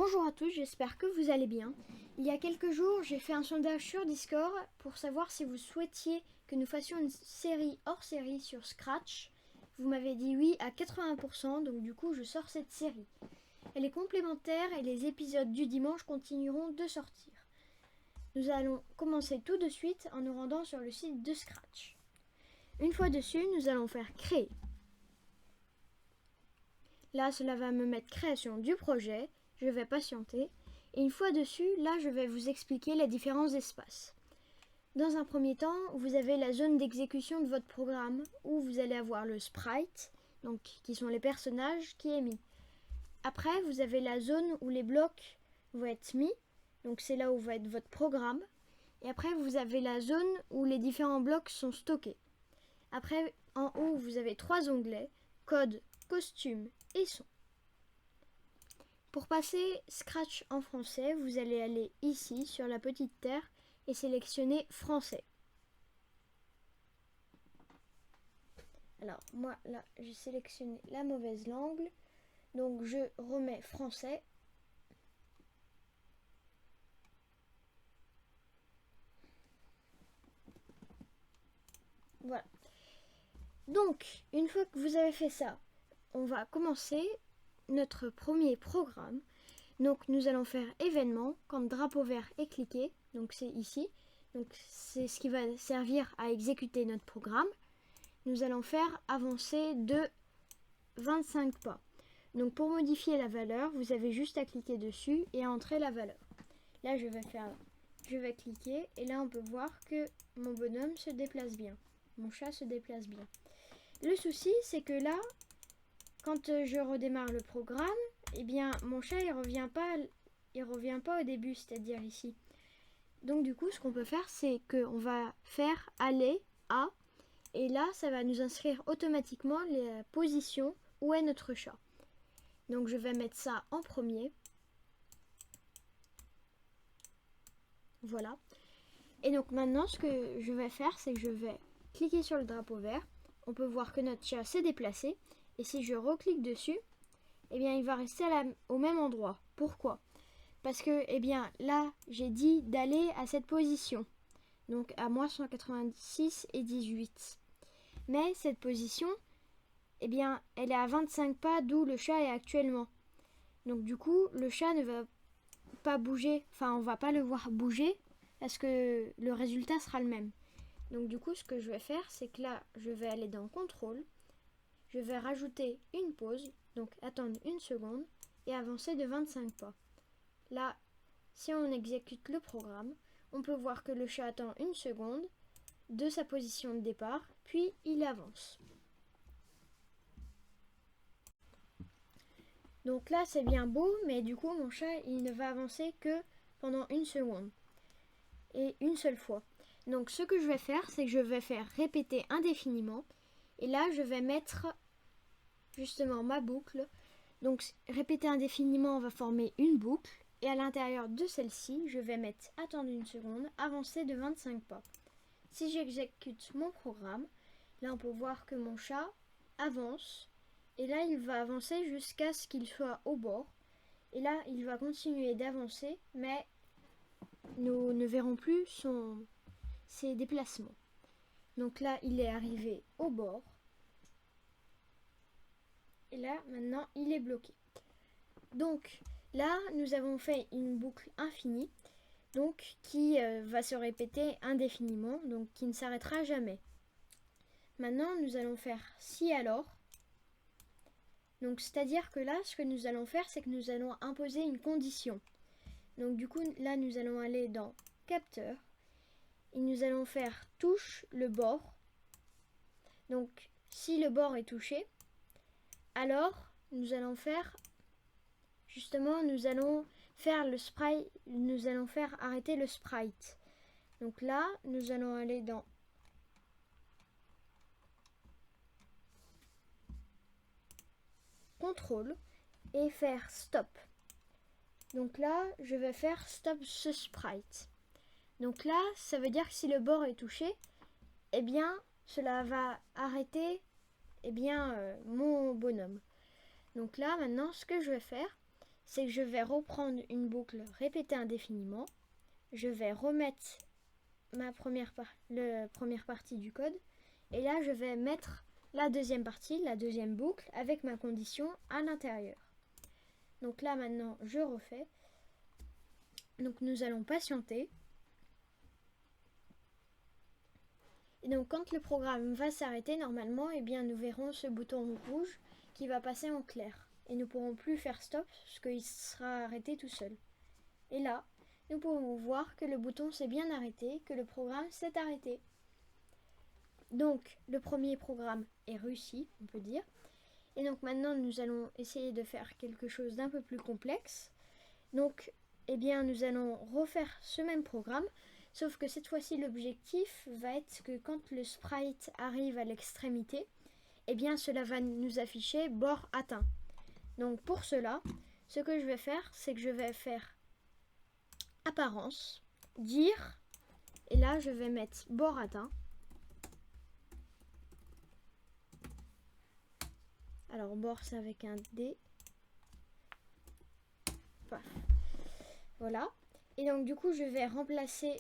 Bonjour à tous, j'espère que vous allez bien. Il y a quelques jours, j'ai fait un sondage sur Discord pour savoir si vous souhaitiez que nous fassions une série hors série sur Scratch. Vous m'avez dit oui à 80%, donc du coup je sors cette série. Elle est complémentaire et les épisodes du dimanche continueront de sortir. Nous allons commencer tout de suite en nous rendant sur le site de Scratch. Une fois dessus, nous allons faire créer. Là, cela va me mettre création du projet. Je vais patienter. Et une fois dessus, là, je vais vous expliquer les différents espaces. Dans un premier temps, vous avez la zone d'exécution de votre programme où vous allez avoir le sprite, donc qui sont les personnages qui est mis. Après, vous avez la zone où les blocs vont être mis, donc c'est là où va être votre programme. Et après, vous avez la zone où les différents blocs sont stockés. Après, en haut, vous avez 3 onglets, code, costume et son. Pour passer Scratch en français, vous allez aller ici sur la petite terre et sélectionner français. Alors moi là j'ai sélectionné la mauvaise langue, donc je remets français. Voilà. Donc une fois que vous avez fait ça, on va commencer notre premier programme. Donc nous allons faire événement quand drapeau vert est cliqué, donc c'est ici. Donc c'est ce qui va servir à exécuter notre programme. Nous allons faire avancer de 25 pas. Donc pour modifier la valeur, vous avez juste à cliquer dessus et à entrer la valeur. Là je vais cliquer et là on peut voir que mon bonhomme se déplace bien. Mon chat se déplace bien. Le souci c'est que là, quand je redémarre le programme, eh bien mon chat il revient pas au début, c'est-à-dire ici. Donc du coup ce qu'on peut faire c'est qu'on va faire aller à, et là ça va nous inscrire automatiquement les positions où est notre chat. Donc je vais mettre ça en premier. Voilà. Et donc maintenant ce que je vais faire c'est que je vais cliquer sur le drapeau vert. On peut voir que notre chat s'est déplacé. Et si je reclique dessus, eh bien il va rester au même endroit. Pourquoi ? Parce que eh bien là j'ai dit d'aller à cette position. Donc à moins 186 et 18. Mais cette position, eh bien elle est à 25 pas d'où le chat est actuellement. Donc du coup le chat ne va pas bouger, enfin on va pas le voir bouger parce que le résultat sera le même. Donc du coup ce que je vais faire c'est que là je vais aller dans contrôle, je vais rajouter une pause, donc attendre une seconde et avancer de 25 pas. Là si on exécute le programme, on peut voir que le chat attend une seconde de sa position de départ puis il avance. Donc là c'est bien beau mais du coup mon chat il ne va avancer que pendant une seconde. Et une seule fois. Donc ce que je vais faire, c'est que je vais faire répéter indéfiniment. Et là, je vais mettre justement ma boucle. Donc répéter indéfiniment, on va former une boucle. Et à l'intérieur de celle-ci, je vais mettre attendre une seconde, avancer de 25 pas. Si j'exécute mon programme, là on peut voir que mon chat avance. Et là, il va avancer jusqu'à ce qu'il soit au bord. Et là, il va continuer d'avancer, mais nous ne verrons plus ses déplacements. Donc là, il est arrivé au bord. Et là, maintenant, il est bloqué. Donc là, nous avons fait une boucle infinie, donc qui va se répéter indéfiniment, donc qui ne s'arrêtera jamais. Maintenant, nous allons faire si alors. Donc c'est-à-dire que là, ce que nous allons faire, c'est que nous allons imposer une condition. Donc du coup, là, nous allons aller dans capteur. Et nous allons faire touche le bord. Donc si le bord est touché, alors nous allons faire justement nous allons faire arrêter le sprite. Donc là nous allons aller dans contrôle et faire stop. Donc là je vais faire stop ce sprite. Donc là ça veut dire que si le bord est touché, eh bien cela va arrêter mon bonhomme. Donc là maintenant ce que je vais faire, c'est que je vais reprendre une boucle répétée indéfiniment. Je vais remettre la première partie du code. Et là, je vais mettre la deuxième partie, la deuxième boucle, avec ma condition à l'intérieur. Donc là, maintenant, je refais. Donc nous allons patienter. Et donc quand le programme va s'arrêter, normalement, eh bien, nous verrons ce bouton rouge qui va passer en clair. Et nous ne pourrons plus faire stop, parce qu'il sera arrêté tout seul. Et là, nous pouvons voir que le bouton s'est bien arrêté, que le programme s'est arrêté. Donc, le premier programme est réussi, on peut dire. Et donc maintenant, nous allons essayer de faire quelque chose d'un peu plus complexe. Donc, eh bien, nous allons refaire ce même programme, sauf que cette fois-ci, l'objectif va être que quand le sprite arrive à l'extrémité, eh bien, cela va nous afficher bord atteint. Donc, pour cela, ce que je vais faire, c'est que je vais faire apparence, dire, et là, je vais mettre bord atteint. Alors, bord, c'est avec un D. Paf. Voilà. Et donc, du coup, je vais remplacer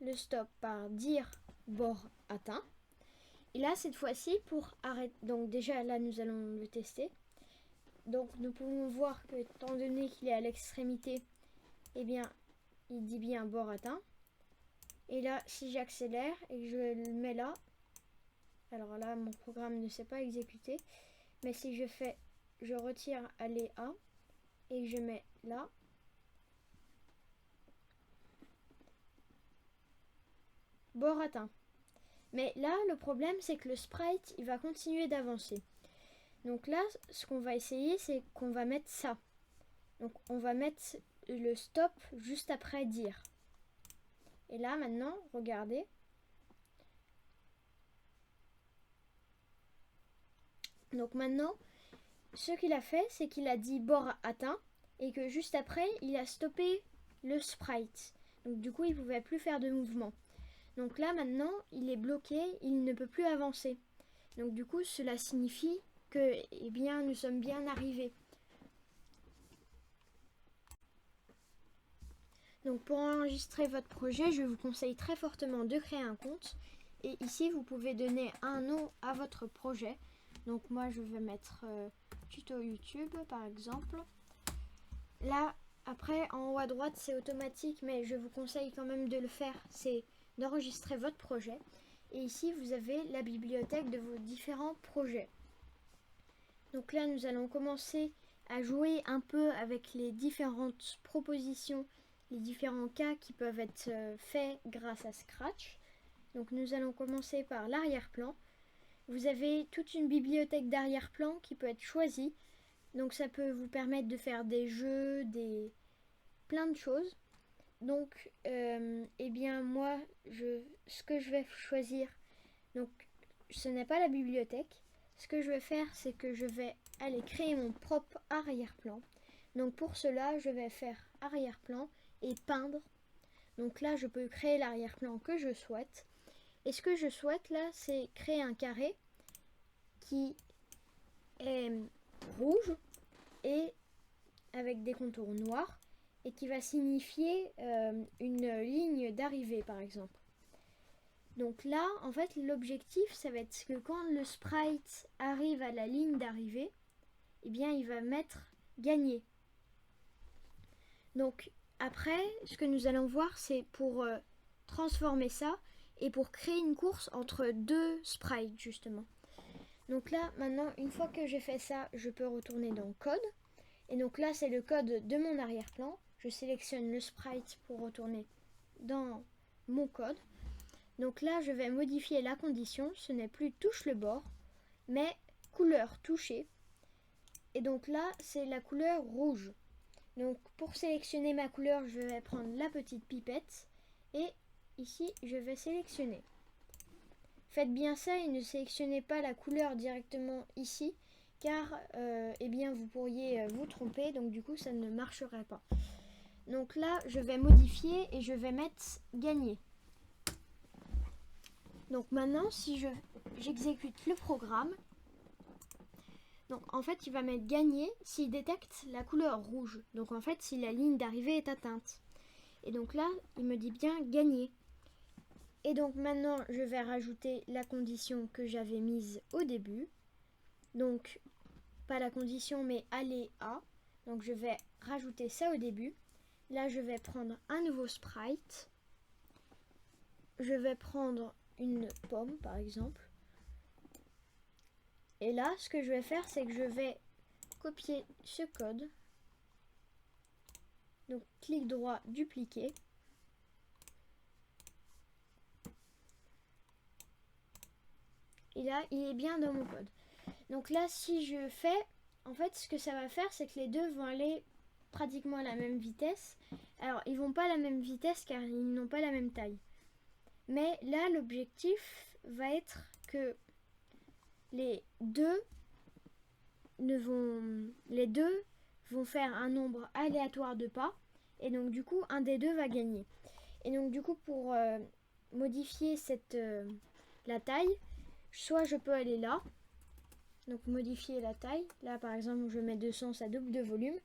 le stop par dire bord atteint. Et là, cette fois-ci, pour arrêter. Donc, déjà, là, nous allons le tester. Donc, nous pouvons voir que, étant donné qu'il est à l'extrémité, eh bien, il dit bien bord atteint. Et là, si j'accélère et que je le mets là, alors là, mon programme ne s'est pas exécuté. Mais si je retire aller à et que je mets là, bord atteint. Mais là, le problème, c'est que le sprite, il va continuer d'avancer. Donc là, ce qu'on va essayer, c'est qu'on va mettre ça. Donc on va mettre le stop juste après dire. Et là, maintenant, regardez. Donc maintenant, ce qu'il a fait, c'est qu'il a dit bord atteint et que juste après, il a stoppé le sprite. Donc du coup, il ne pouvait plus faire de mouvement. Donc là, maintenant, il est bloqué, il ne peut plus avancer. Donc du coup, cela signifie que, eh bien, nous sommes bien arrivés. Donc pour enregistrer votre projet, je vous conseille très fortement de créer un compte. Et ici, vous pouvez donner un nom à votre projet. Donc moi, je vais mettre tuto YouTube, par exemple. Là, après, en haut à droite, c'est automatique, mais je vous conseille quand même de le faire. C'est d'enregistrer votre projet. Et ici, vous avez la bibliothèque de vos différents projets. Donc là, nous allons commencer à jouer un peu avec les différentes propositions, les différents cas qui peuvent être faits grâce à Scratch. Donc nous allons commencer par l'arrière-plan. Vous avez toute une bibliothèque d'arrière-plan qui peut être choisie. Donc ça peut vous permettre de faire des jeux, plein de choses. Donc, eh bien moi, ce que je vais choisir, donc ce n'est pas la bibliothèque. Ce que je vais faire, c'est que je vais aller créer mon propre arrière-plan. Donc pour cela, je vais faire arrière-plan et peindre. Donc là, je peux créer l'arrière-plan que je souhaite. Et ce que je souhaite là, c'est créer un carré qui est rouge et avec des contours noirs et qui va signifier une ligne d'arrivée par exemple. Donc là, en fait, l'objectif, ça va être que quand le sprite arrive à la ligne d'arrivée, eh bien, il va mettre gagner. Donc après, ce que nous allons voir, c'est pour transformer ça et pour créer une course entre deux sprites, justement. Donc là, maintenant, une fois que j'ai fait ça, je peux retourner dans code. Et donc là, c'est le code de mon arrière-plan. Je sélectionne le sprite pour retourner dans mon code. Donc là, je vais modifier la condition. Ce n'est plus touche le bord, mais couleur touchée. Et donc là, c'est la couleur rouge. Donc pour sélectionner ma couleur, je vais prendre la petite pipette. Et ici, je vais sélectionner. Faites bien ça et ne sélectionnez pas la couleur directement ici, car eh bien, vous pourriez vous tromper, donc du coup, ça ne marcherait pas. Donc là, je vais modifier et je vais mettre gagner. Donc maintenant, si j'exécute le programme, Donc en fait, il va mettre gagné s'il détecte la couleur rouge. Donc en fait, si la ligne d'arrivée est atteinte. Et donc là, il me dit bien gagné. Et donc maintenant, je vais rajouter la condition que j'avais mise au début. Donc, pas la condition, mais aller à. Donc je vais rajouter ça au début. Là, je vais prendre un nouveau sprite. Je vais prendre une pomme, par exemple. Et là, ce que je vais faire, c'est que je vais copier ce code. Donc, clic droit, dupliquer. Et là, il est bien dans mon code. Donc là, si je fais, en fait, ce que ça va faire, c'est que les deux vont aller pratiquement à la même vitesse. Alors, ils vont pas à la même vitesse car ils n'ont pas la même taille. Mais là, l'objectif va être que les deux vont faire un nombre aléatoire de pas. Et donc, du coup, un des deux va gagner. Et donc, du coup, pour modifier la taille, soit je peux aller là. Donc modifier la taille. Là par exemple je mets 200, ça double de volume.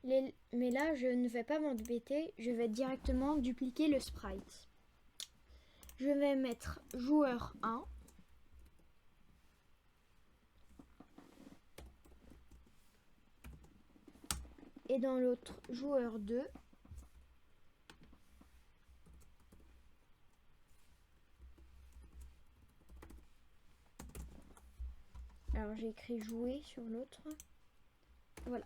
Mais là je ne vais pas m'embêter, je vais directement dupliquer le sprite. Je vais mettre joueur 1. Et dans l'autre joueur 2. Alors j'ai écrit jouer sur l'autre. Voilà.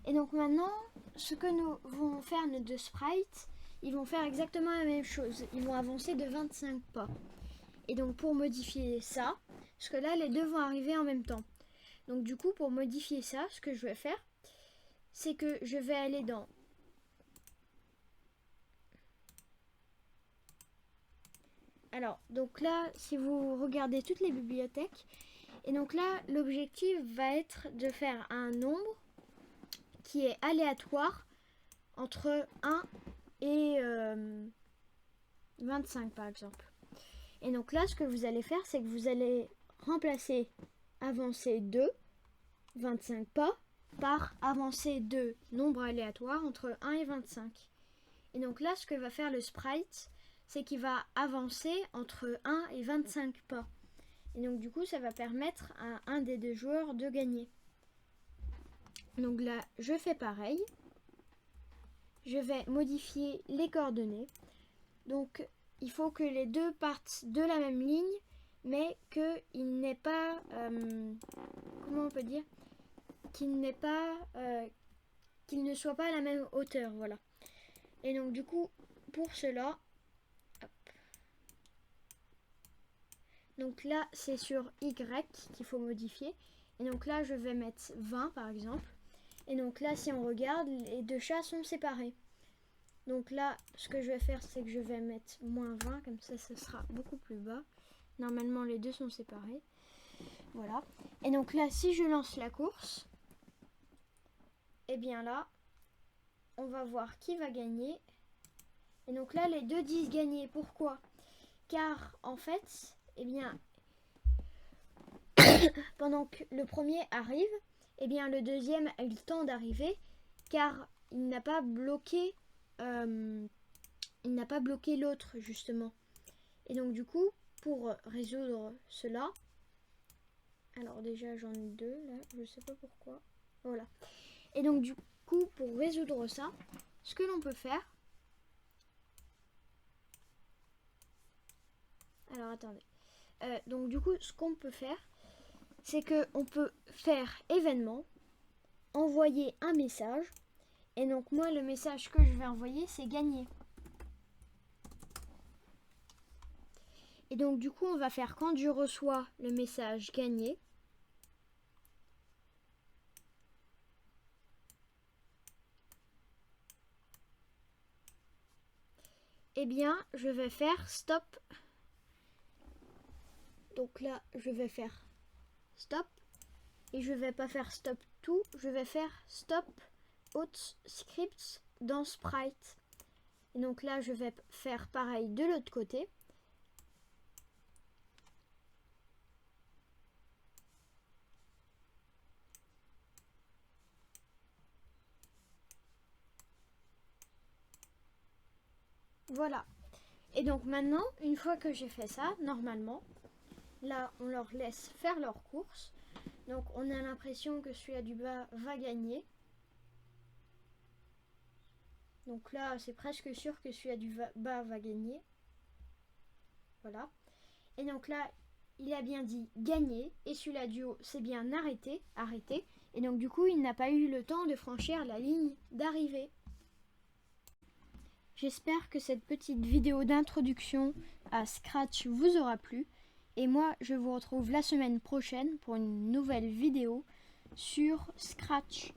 Et donc maintenant, ce que nous vont faire nos deux sprites, ils vont faire exactement la même chose. Ils vont avancer de 25 pas. Et donc pour modifier ça, parce que là les deux vont arriver en même temps. Donc du coup pour modifier ça, ce que je vais faire, c'est que je vais aller dans alors donc là si vous regardez toutes les bibliothèques, et donc là l'objectif va être de faire un nombre qui est aléatoire entre 1 et 25 par exemple. Et donc là ce que vous allez faire, c'est que vous allez remplacer avancer 2, 25 pas, par avancer 2, nombre aléatoire entre 1 et 25. Et donc là, ce que va faire le sprite, c'est qu'il va avancer entre 1 et 25 pas. Et donc du coup, ça va permettre à un des deux joueurs de gagner. Donc là, je fais pareil. Je vais modifier les coordonnées. Donc il faut que les deux partent de la même ligne, mais qu'il n'ait pas... comment on peut dire, qu'il ne soit pas à la même hauteur, voilà. Et donc du coup, pour cela, hop. Donc là, c'est sur Y qu'il faut modifier. Et donc là, je vais mettre 20 par exemple. Et donc là, si on regarde, les deux chats sont séparés. Donc là, ce que je vais faire, c'est que je vais mettre moins 20, comme ça, ce sera beaucoup plus bas. Normalement, les deux sont séparés. Voilà. Et donc là, si je lance la course, et bien là, on va voir qui va gagner. Et donc là, les deux disent gagner. Pourquoi? Car en fait, eh bien, pendant que le premier arrive, eh bien, le deuxième a eu le temps d'arriver, car il n'a pas bloqué, l'autre justement. Et donc du coup, pour résoudre cela, alors déjà j'en ai deux là, je sais pas pourquoi. Voilà. Et donc du coup, pour résoudre ça, ce que l'on peut faire, alors attendez. Donc du coup, ce qu'on peut faire, c'est qu'on peut faire événement, envoyer un message. Et donc moi, le message que je vais envoyer, c'est gagner. Et donc du coup, on va faire quand je reçois le message gagner. Eh bien, je vais faire stop. Donc là, je vais faire stop. Et je vais pas faire stop tout, je vais faire stop out script dans sprite. Et donc là, je vais faire pareil de l'autre côté. Voilà. Et donc maintenant, une fois que j'ai fait ça, normalement, là, on leur laisse faire leurs courses. Donc on a l'impression que celui-là du bas va gagner. Donc là, c'est presque sûr que celui-là du bas va gagner. Voilà. Et donc là, il a bien dit gagner. Et celui-là du haut, c'est bien arrêter. Et donc du coup, il n'a pas eu le temps de franchir la ligne d'arrivée. J'espère que cette petite vidéo d'introduction à Scratch vous aura plu. Et moi, je vous retrouve la semaine prochaine pour une nouvelle vidéo sur Scratch.